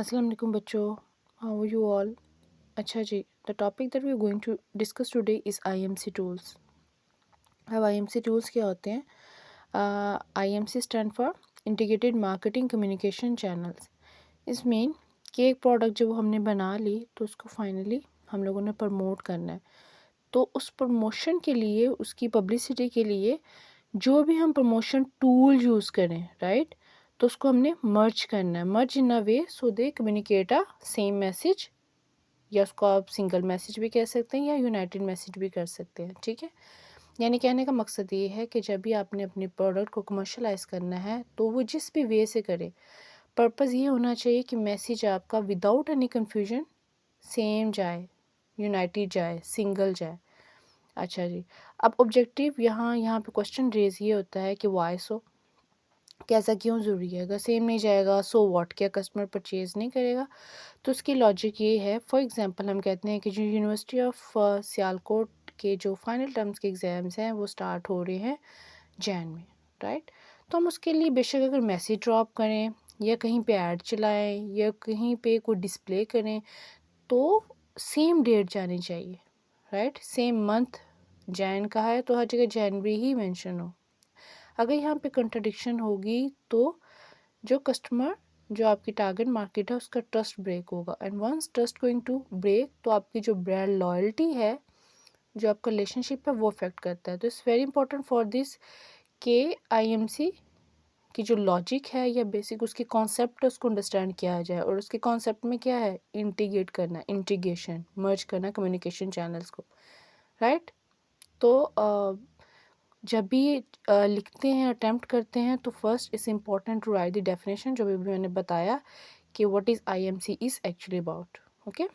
अस्सलाम वालेकुम बच्चों, हाउ यू ऑल। अच्छा जी, the topic that we are going to discuss today is IMC tools. अब आईएमसी टूल्स क्या होते हैं? IMC stand for integrated marketing communication channels. इसमें कि एक प्रोडक्ट जब हमने बना ली तो उसको फाइनली हम लोगों ने प्रमोट करना है। तो उस प्रमोशन के लिए, उसकी पब्लिसिटी के लिए जो भी हम प्रमोशन टूल यूज़ करें, राइट, तो उसको हमने मर्ज करना है। Merge in a way so they communicate a same message, या उसको आप सिंगल मैसेज भी कह सकते हैं या यूनाइटेड मैसेज भी कर सकते हैं। ठीक है, यानी कहने का मकसद ये है कि जब भी आपने अपने प्रोडक्ट को कमर्शलाइज करना है तो वो जिस भी वे से करे, पर्पज़ ये होना चाहिए कि मैसेज आपका विदाउट एनी कन्फ्यूजन सेम जाए, यूनाइटेड जाए, सिंगल जाए। अच्छा जी, अब ऑब्जेक्टिव यहाँ यहाँ पे क्वेश्चन रेज ये होता है कि वाई सो, कैसा क्यों ज़रूरी है? अगर सेम नहीं जाएगा सो व्हाट, क्या कस्टमर परचेज़ नहीं करेगा? तो उसकी लॉजिक ये है, फॉर एग्जांपल हम कहते हैं कि जो यूनिवर्सिटी ऑफ सियालकोट के जो फाइनल टर्म्स के एग्ज़ाम्स हैं वो स्टार्ट हो रहे हैं जैन में, राइट। तो हम उसके लिए बेशक अगर मैसेज ड्रॉप करें या कहीं पे ऐड चलाएं या कहीं पे कोई डिस्प्ले करें तो सेम डेट जानी चाहिए, राइट। सेम मंथ जैन कहा है तो हर जगह जनवरी ही मेंशन हो। अगर यहाँ पे कंट्रडिक्शन होगी तो जो कस्टमर, जो आपकी टारगेट मार्केट है, उसका ट्रस्ट ब्रेक होगा। And once trust going to break तो आपकी जो ब्रांड लॉयल्टी है, जो आपका रिलेशनशिप है, वो अफेक्ट करता है। तो it's very important for this के आईएमसी की जो लॉजिक है या बेसिक उसकी कॉन्सेप्ट है उसको अंडरस्टैंड किया जाए। और उसके कॉन्सेप्ट में क्या है? इंटीग्रेट करना, इंटीग्रेशन, मर्ज करना कम्युनिकेशन चैनल्स को, राइट। तो जब भी लिखते हैं, अटेम्प्ट करते हैं, तो first is important to write the definition, जो भी मैंने बताया कि what is IMC is actually about. Okay,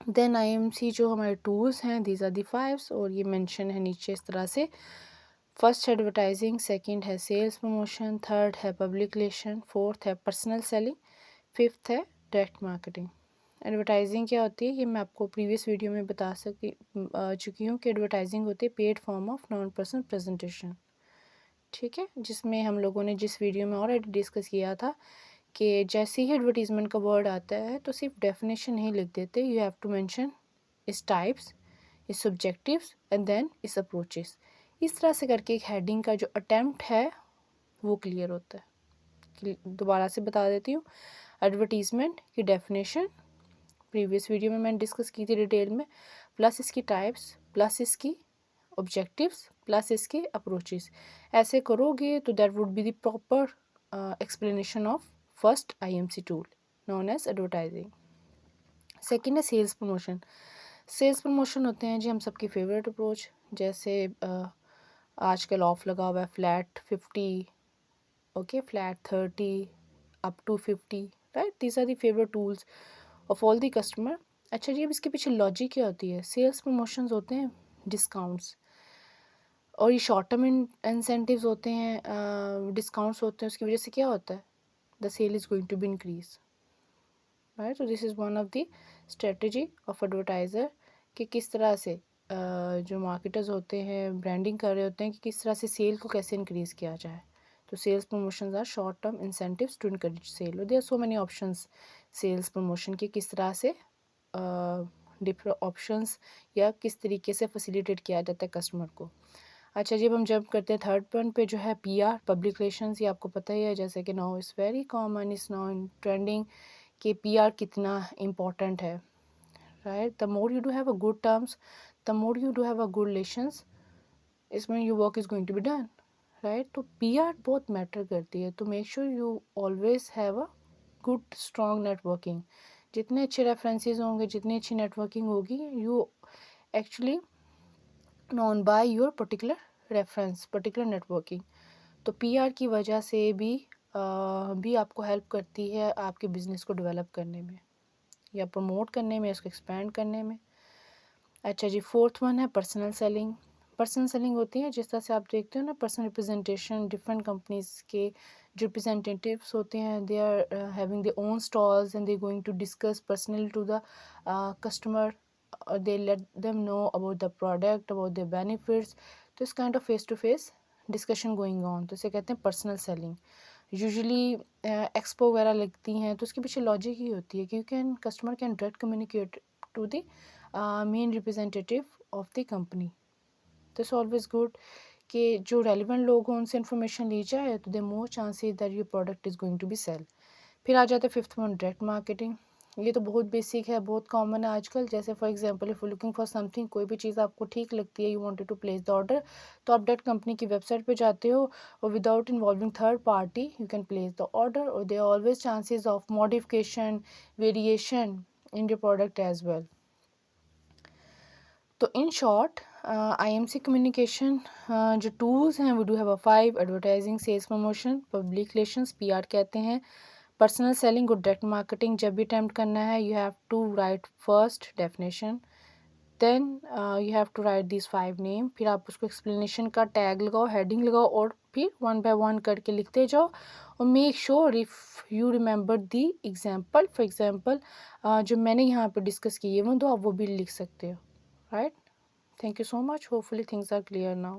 then IMC जो हमारे टूल्स हैं, दीज आर दी फाइव्स, और ये मेंशन है नीचे इस तरह से। फर्स्ट है एडवर्टाइजिंग, सेकंड है सेल्स प्रमोशन, थर्ड है पब्लिक रिलेशन, फोर्थ है पर्सनल सेलिंग, फिफ्थ है डायरेक्ट मार्केटिंग। एडवर्टाइजिंग क्या होती है, ये मैं आपको प्रीवियस वीडियो में बता चुकी हूँ कि एडवर्टाइजिंग होती है paid form of non personal presentation. ठीक है, जिसमें हम लोगों ने जिस वीडियो में ऑलरेडी डिस्कस किया था कि जैसे ही एडवर्टीज़मेंट का वर्ड आता है तो सिर्फ डेफिनेशन नहीं लिख देते, यू हैव टू मेंशन इस टाइप्स, इस सब्जेक्टिव्स एंड देन इस अप्रोचेस। इस तरह से करके एक हेडिंग का जो अटेम्प्ट है वो क्लियर होता है। दोबारा से बता देती हूँ, एडवर्टीज़मेंट की डेफिनेशन प्रीवियस वीडियो में मैंने डिस्कस की थी डिटेल में, प्लस इसकी टाइप्स, प्लस इसकी ऑब्जेक्टिव्स, प्लस इसके अप्रोचेस। ऐसे करोगे तो that would be the proper explanation of first IMC tool known as advertising. Second है सेल्स प्रमोशन। सेल्स प्रमोशन होते हैं जी हम सबकी फेवरेट अप्रोच, जैसे आजकल ऑफ लगा हुआ है flat 50, okay, flat 30, up to 50, right. These are the favourite tools of all the customer. अच्छा जी, अब इसके पीछे लॉजिक क्या होती है? सेल्स प्रमोशंस होते हैं डिस्काउंट्स, और ये शॉर्ट टर्म इंसेंटिव्स होते हैं, डिस्काउंट्स होते हैं। उसकी वजह से क्या होता है? The sale is going to be increase, right. तो this is one of the strategy of advertiser कि किस तरह से जो मार्केटर्स होते हैं ब्रांडिंग कर रहे होते हैं कि किस तरह से सेल को कैसे इंक्रीज़ किया जाए। तो sales promotions are short term incentives to encourage sale. और there are so many options sales promotion के, किस तरह से डिफरेंट ऑप्शंस या किस तरीके से फैसिलिटेट किया जाता है कस्टमर को। अच्छा जी, अब हम जंप करते हैं थर्ड पॉइंट पे, जो है पीआर, पब्लिक रिलेशंस। ये आपको पता ही है, जैसे कि now is very common, is now in trending कि पीआर कितना इम्पोर्टेंट है, right. The more you do have a good terms, the more you do have a good relations, इसमें your work is going to be done, right. तो PR बहुत matter करती है। तो make sure you always have a good strong networking. जितने अच्छे references होंगे, जितनी अच्छी नेटवर्किंग होगी, you actually known by your particular reference, particular networking. तो पीआर की वजह से भी आपको हेल्प करती है आपके बिज़नेस को डेवलप करने में या प्रमोट करने में, इसको एक्सपेंड करने में। अच्छा जी, फोर्थ वन है पर्सनल सेलिंग। पर्सनल सेलिंग होती है जिस तरह से आप देखते हो ना, पर्सनल रिप्रेजेंटेशन, डिफरेंट कंपनीज के जो रिप्रेजेंटेटिव्स होते हैं, they are having their own stalls and they going to discuss personally to the customer, they let them know about the product, about the benefits. तो इस kind of face to face discussion going on, तो इसे कहते हैं personal selling. Usually expo वगैरह लगती हैं, तो उसके पीछे लॉजिक ही होती है कि customer can direct communicate to the main representative of the company. तो इट्स ऑलवेज गुड कि जो रेलिवेंट लोग हों उनसे इन्फॉर्मेशन ली जाए, तो they more chances that your product is going to be sale. फिर आ जाता है फिफ्थ वन, डायरेक्ट मार्केटिंग। ये तो बहुत बेसिक है, बहुत कॉमन है आजकल। जैसे for example if you looking for something, कोई भी चीज़ आपको ठीक लगती है, you wanted to place the order, तो आप डायरेक्ट कंपनी की वेबसाइट पे जाते हो और without involving third party you can place the order, और there are always chances of modification, variation in your product as well. तो इन शॉर्ट आईएमसी कम्युनिकेशन जो टूल्स हैं वो do have 5: advertising, sales promotion, public relations, PR कहते हैं, personal selling और direct marketing. जब भी अटेम्प्ट करना है you have to write first definition, then you have to write this 5 name, फिर आप उसको एक्सप्लेनेशन का टैग लगाओ, हेडिंग लगाओ, और फिर वन बाय वन करके लिखते जाओ, और make sure if you remember the example. For example जो मैंने यहाँ पे डिस्कस किए वो तो आप वो भी लिख सकते हो, right? Thank you so much. Hopefully things are clear now.